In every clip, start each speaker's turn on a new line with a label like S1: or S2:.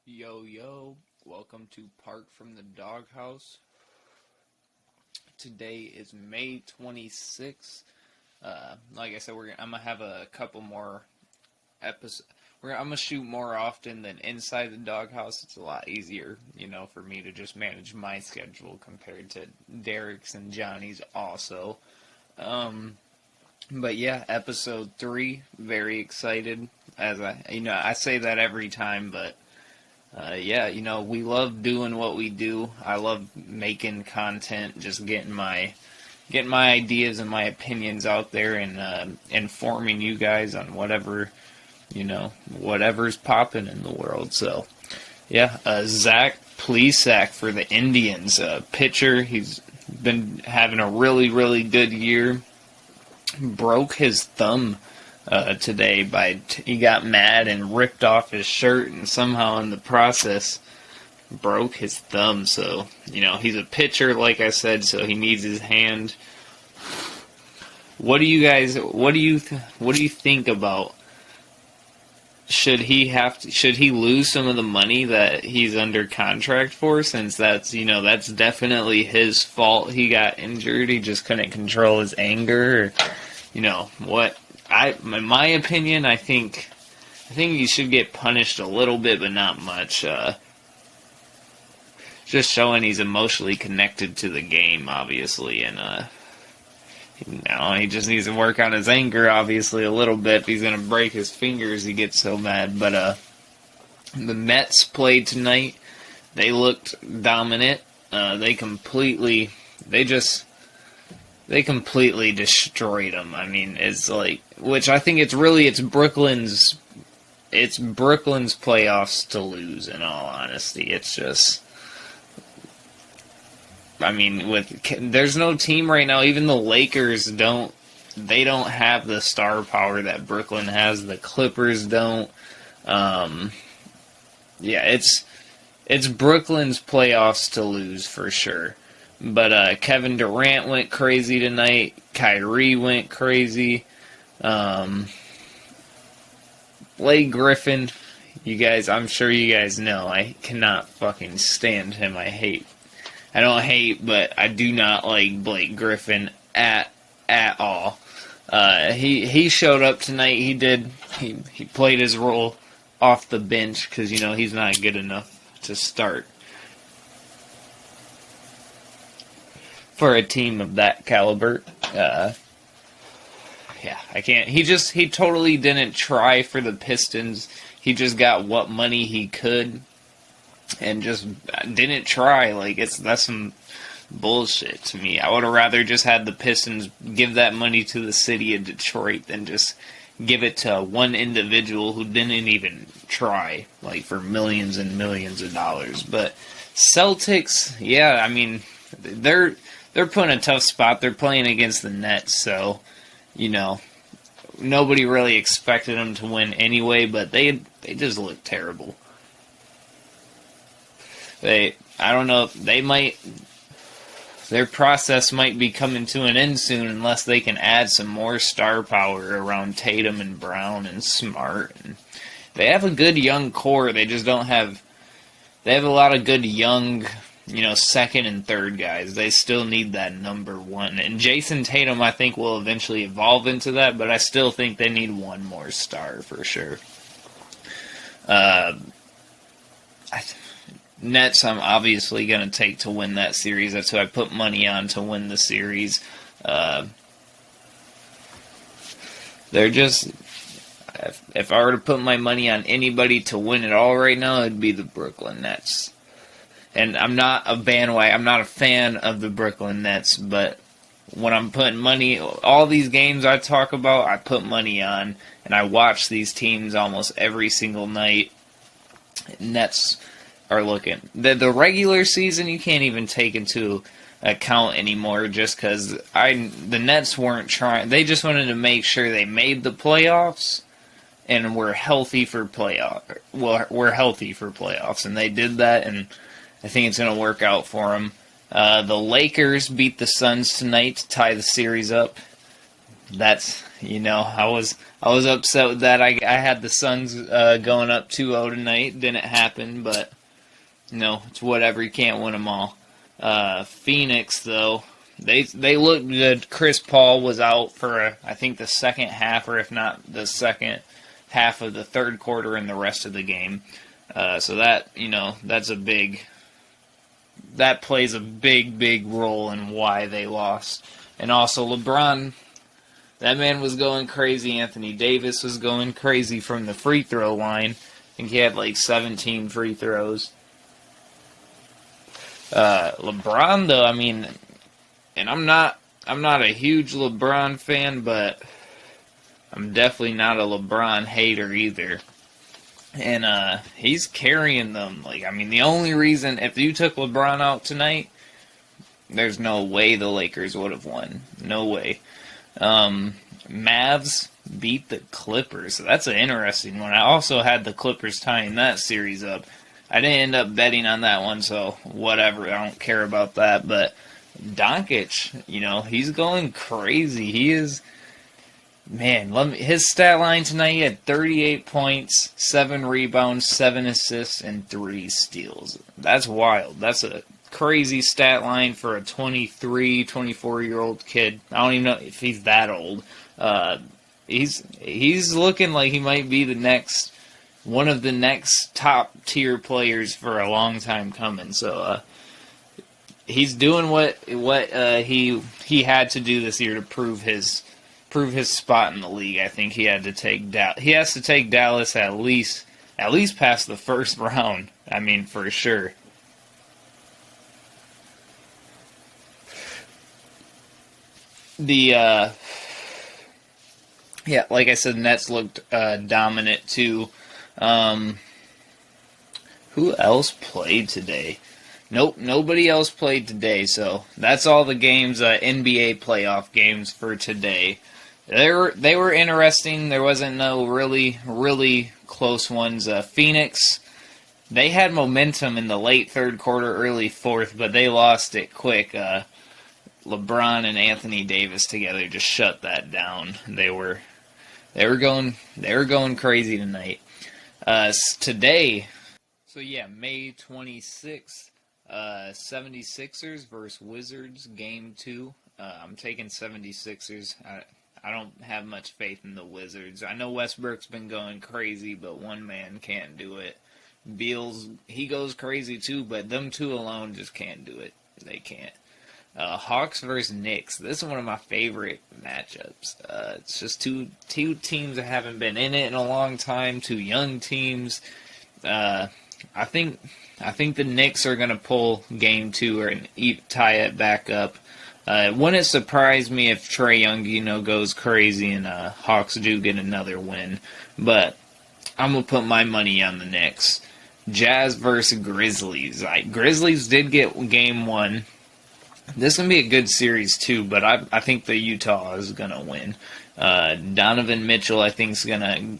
S1: Yo, welcome to Park from the Doghouse. Today is May 26th. Like I said, I'm going to have a couple more episodes. I'm going to shoot more often than inside the doghouse. It's a lot easier, for me to just manage my schedule compared to Derek's and Johnny's also. But yeah, episode 3, very excited. As I say that every time, but we love doing what we do. I love making content, just getting my ideas and my opinions out there and informing you guys on whatever's popping in the world. So, yeah, Zach Plesac for the Indians, pitcher. He's been having a really, really good year. Broke his thumb today he got mad and ripped off his shirt and somehow in the process broke his thumb. So, he's a pitcher, like I said, so he needs his hand. What do you think about, should he lose some of the money that he's under contract for, since that's definitely his fault. He got injured. He just couldn't control his anger. What? In my opinion, I think he should get punished a little bit, but not much. Just showing he's emotionally connected to the game, obviously, and he just needs to work on his anger, obviously, a little bit. If he's gonna break his fingers, he gets so mad. But the Mets played tonight. They looked dominant. They completely destroyed them. I mean, which I think it's Brooklyn's playoffs to lose, in all honesty. It's just, I mean, there's no team right now, even the Lakers don't have the star power that Brooklyn has. The Clippers don't. It's Brooklyn's playoffs to lose for sure. But Kevin Durant went crazy tonight. Kyrie went crazy. Blake Griffin, I'm sure you guys know, I cannot fucking stand him. I don't hate, but I do not like Blake Griffin at all. He showed up tonight. He played his role off the bench because, he's not good enough to start for a team of that caliber. I can't. He totally didn't try for the Pistons. He just got what money he could and just didn't try. That's some bullshit to me. I would have rather just had the Pistons give that money to the city of Detroit than just give it to one individual who didn't even try, for millions and millions of dollars. But Celtics, I mean, they're put in a tough spot. They're playing against the Nets, so, nobody really expected them to win anyway, but they just look terrible. I don't know, their process might be coming to an end soon unless they can add some more star power around Tatum and Brown and Smart. And they have a good young core, they have a lot of good young, second and third guys. They still need that number one. And Jason Tatum, I think, will eventually evolve into that, but I still think they need one more star for sure. Nets, I'm obviously going to take to win that series. That's who I put money on to win the series. They're just... If I were to put my money on anybody to win it all right now, it'd be the Brooklyn Nets. And I'm not a fan of the Brooklyn Nets, but when I'm putting money, all these games I talk about, I put money on, and I watch these teams almost every single night. Nets are looking. The regular season, you can't even take into account anymore, just because the Nets weren't trying. They just wanted to make sure they made the playoffs and we're healthy for playoff. Well, we're healthy for playoffs, and they did that, and I think it's going to work out for them. The Lakers beat the Suns tonight to tie the series up. That's, I was upset with that. I had the Suns going up 2-0 tonight. Didn't happen, but it's whatever. You can't win them all. Phoenix, though, they looked good. Chris Paul was out for I think the second half, or if not the second half of the third quarter and the rest of the game. So that that plays a big role in why they lost. And also LeBron, that man was going crazy. Anthony Davis was going crazy from the free throw line. I think he had like 17 free throws. LeBron, though, and I'm not a huge LeBron fan, but I'm definitely not a LeBron hater either. And he's carrying them. The only reason, if you took LeBron out tonight, there's no way the Lakers would have won. No way. Mavs beat the Clippers. So that's an interesting one. I also had the Clippers tying that series up. I didn't end up betting on that one, so whatever. I don't care about that. But Doncic, he's going crazy. He is... Man, his stat line tonight, he had 38 points, 7 rebounds, 7 assists, and 3 steals. That's wild. That's a crazy stat line for a 23, 24-year-old kid. I don't even know if he's that old. He's looking like he might be one of the next top-tier players for a long time coming. So he's doing what he had to do this year to prove his spot in the league. I think he has to take Dallas at least past the first round. For sure. Like I said, Nets looked dominant too. Who else played today? Nope, nobody else played today. So that's all the games, NBA playoff games for today. They were interesting. There wasn't no really close ones. Phoenix, they had momentum in the late third quarter, early fourth, but they lost it quick. LeBron and Anthony Davis together just shut that down. They were going crazy tonight. Today, so yeah, May 26th, 76ers versus Wizards, Game 2. I'm taking 76ers. I don't have much faith in the Wizards. I know Westbrook's been going crazy, but one man can't do it. Beals, he goes crazy too, but them two alone just can't do it. They can't. Hawks versus Knicks. This is one of my favorite matchups. It's just two teams that haven't been in it in a long time. Two young teams. I think the Knicks are going to pull Game 2 and tie it back up. It wouldn't surprise me if Trae Young, goes crazy and Hawks do get another win. But I'm going to put my money on the Knicks. Jazz versus Grizzlies. Grizzlies did get Game 1. This is going to be a good series too, but I think the Utah is going to win. Donovan Mitchell, I think, is going to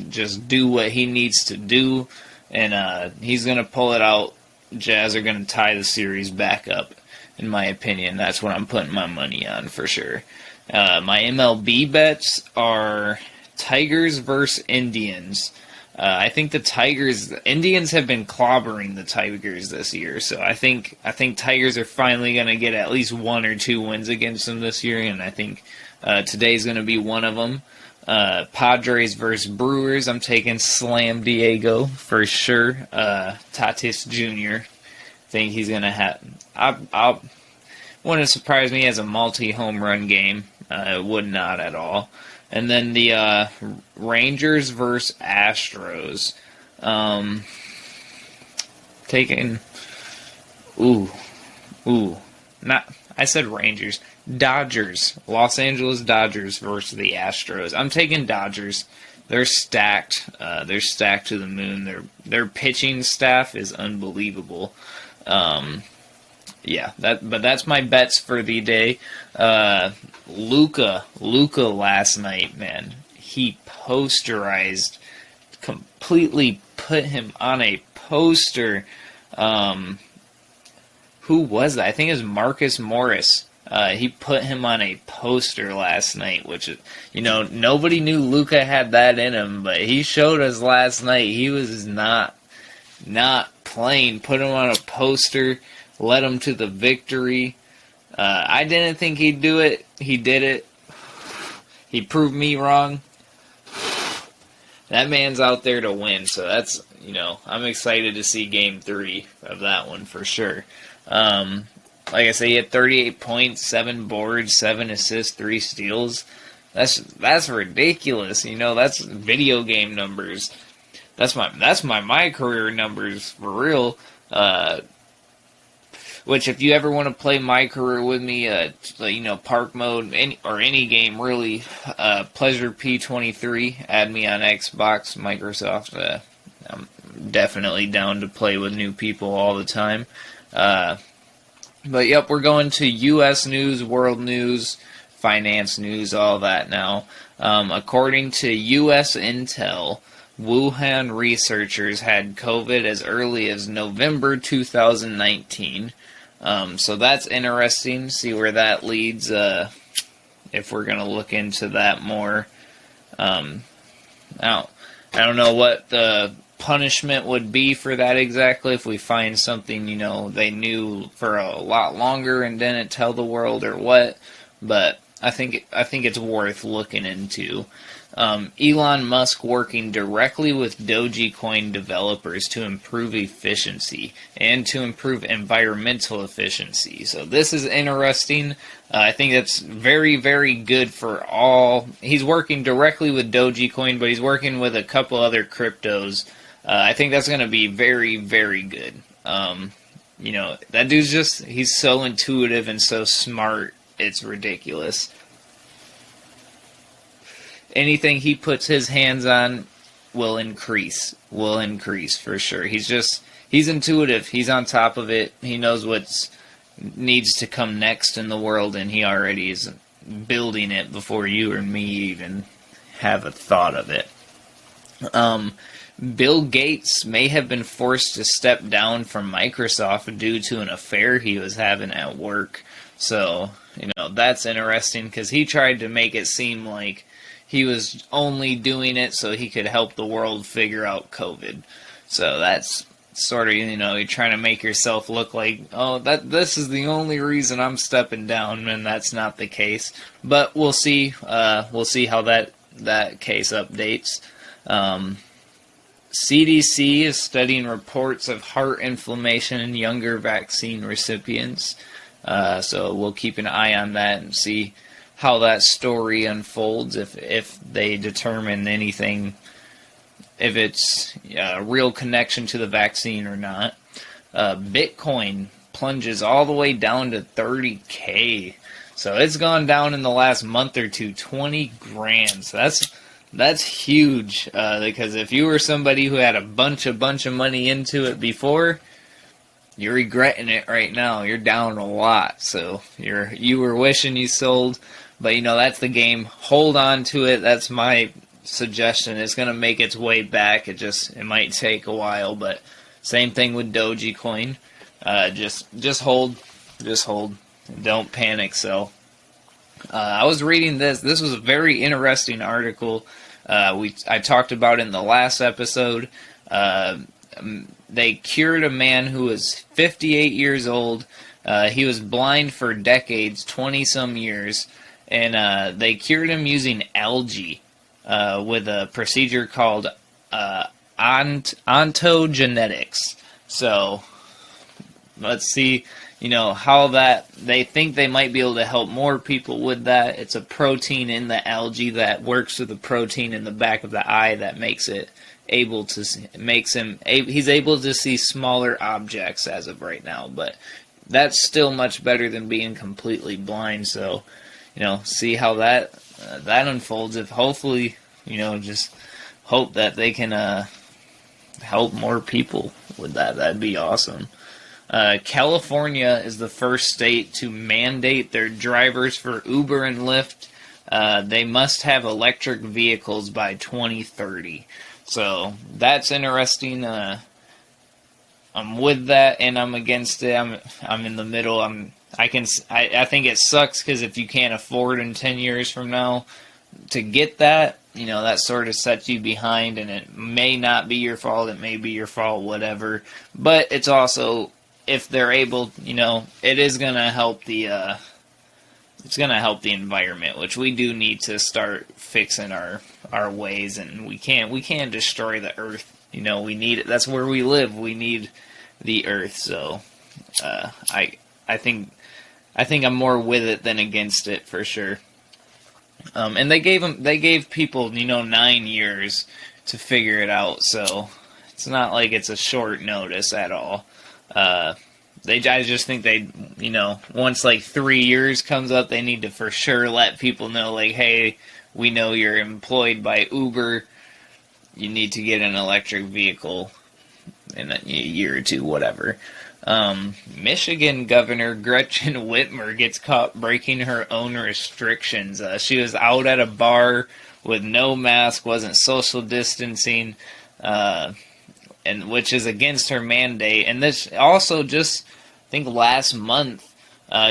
S1: just do what he needs to do, and he's going to pull it out. Jazz are going to tie the series back up. In my opinion, that's what I'm putting my money on for sure. My MLB bets are Tigers versus Indians. I think the Indians have been clobbering the Tigers this year, so I think Tigers are finally going to get at least 1 or 2 wins against them this year, and I think today's going to be one of them. Padres versus Brewers, I'm taking Slam Diego for sure. Tatis Jr., think he's going to have... I wouldn't surprise me as a multi-home run game. It would not at all. And then the Rangers versus Astros. Taking... I said Rangers. Dodgers. Los Angeles Dodgers versus the Astros. I'm taking Dodgers. They're stacked. They're stacked to the moon. Their pitching staff is unbelievable. Yeah, but that's my bets for the day. Luca last night, man, he posterized, completely put him on a poster. Um, who was that? I think it was Marcus Morris. He put him on a poster last night, which, nobody knew Luca had that in him, but he showed us last night he was not playing. Put him on a poster, led him to the victory. I didn't think he'd do it. He did it. He proved me wrong. That man's out there to win, so that's, I'm excited to see Game 3 of that one for sure. Like I say, he had 38 points, 7 boards, 7 assists, 3 steals. That's ridiculous. That's video game numbers. That's my career numbers for real. Which, if you ever want to play my career with me, park mode, any game really, Pleasure P23, add me on Xbox, Microsoft. I'm definitely down to play with new people all the time. But yep, we're going to U.S. news, world news, finance news, all that now. According to U.S. Intel, Wuhan researchers had COVID as early as November 2019. So that's interesting. See where that leads. If we're gonna look into that more. Now, I don't know what the punishment would be for that exactly. If we find something, they knew for a lot longer and didn't tell the world or what. But I think it's worth looking into. Elon Musk working directly with Dogecoin developers to improve efficiency and to improve environmental efficiency. So this is interesting. I think that's very, very good for all. He's working directly with Dogecoin, but he's working with a couple other cryptos. I think that's going to be very, very good. That dude's he's so intuitive and so smart, it's ridiculous. Anything he puts his hands on will increase for sure. He's intuitive. He's on top of it. He knows what needs to come next in the world, and he already is building it before you or me even have a thought of it. Bill Gates may have been forced to step down from Microsoft due to an affair he was having at work. So, that's interesting because he tried to make it seem like he was only doing it so he could help the world figure out COVID. So that's sort of, you're trying to make yourself look like, this is the only reason I'm stepping down, and that's not the case. But we'll see. We'll see how that case updates. CDC is studying reports of heart inflammation in younger vaccine recipients. So we'll keep an eye on that and see how that story unfolds, if they determine anything, if it's a real connection to the vaccine or not. Bitcoin plunges all the way down to 30K. So it's gone down in the last month or two, 20 grand. So that's huge, because if you were somebody who had a bunch of money into it before, you're regretting it right now. You're down a lot. So you were wishing you sold. But, that's the game. Hold on to it. That's my suggestion. It's going to make its way back. It might take a while, but same thing with Dogecoin. Just hold. Just hold. Don't panic, sell. I was reading this. This was a very interesting article. I talked about in the last episode. They cured a man who was 58 years old. He was blind for decades, 20-some years. And they cured him using algae with a procedure called ontogenetics. So let's see, how they think they might be able to help more people with that. It's a protein in the algae that works with the protein in the back of the eye that makes it he's able to see smaller objects as of right now. But that's still much better than being completely blind. So, see how that unfolds. If hopefully, just hope that they can help more people with that. That'd be awesome. California is the first state to mandate their drivers for Uber and Lyft. They must have electric vehicles by 2030. So that's interesting. I'm with that, and I'm against it. I'm in the middle. I think it sucks because if you can't afford in 10 years from now to get that, that sort of sets you behind, and it may not be your fault. It may be your fault, whatever. But it's also, if they're able, it is gonna help the it's gonna help the environment, which we do need to start fixing our ways, and we can't destroy the earth. We need it. That's where we live. We need the earth. So I think I'm more with it than against it for sure. And they gave people 9 years to figure it out. So it's not like it's a short notice at all. I just think once like 3 years comes up, they need to for sure let people know, like, hey, we know you're employed by Uber. You need to get an electric vehicle in a year or two, whatever. Michigan Governor Gretchen Whitmer gets caught breaking her own restrictions. She was out at a bar with no mask, wasn't social distancing, and which is against her mandate. And this also just, I think last month,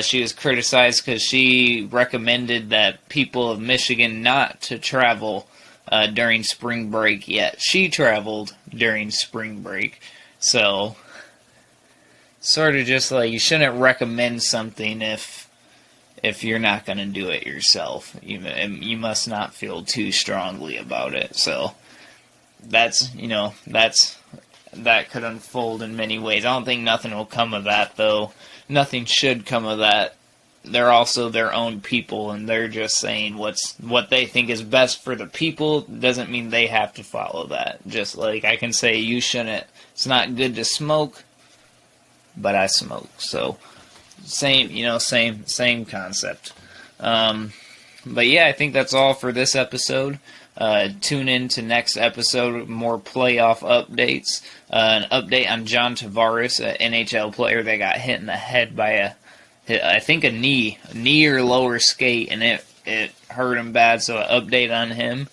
S1: she was criticized because she recommended that people of Michigan not to travel during spring break, yet she traveled during spring break. So, sort of just like, you shouldn't recommend something if you're not going to do it yourself. You must not feel too strongly about it. So, that could unfold in many ways. I don't think nothing will come of that, though. Nothing should come of that. They're also their own people, and they're just saying what they think is best for the people. Doesn't mean they have to follow that. Just like I can say you shouldn't. It's not good to smoke, but I smoke. So same concept. But yeah, I think that's all for this episode. Tune in to next episode, more playoff updates. An update on John Tavares, an NHL player that got hit in the head by I think a knee or lower skate, and it hurt him bad, so an update on him.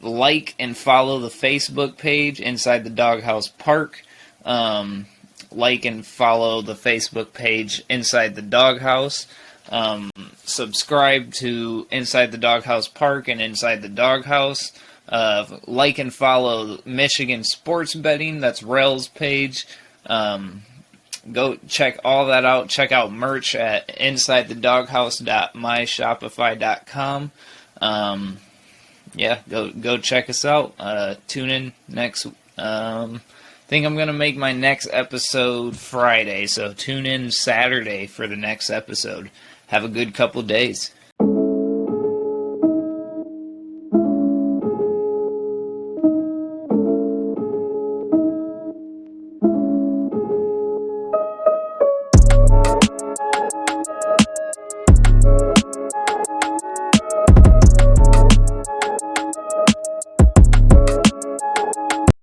S1: Like and follow the Facebook page, Inside the Doghouse Park. Like and follow the Facebook page, Inside the Doghouse. Subscribe to Inside the Doghouse Park and Inside the Doghouse. Like and follow Michigan Sports Betting, that's Rel's page. Go check all that out. Check out merch at insidethedoghouse.myshopify.com. Yeah, go check us out. Tune in next. I think I'm gonna make my next episode Friday, so tune in Saturday for the next episode. Have a good couple days.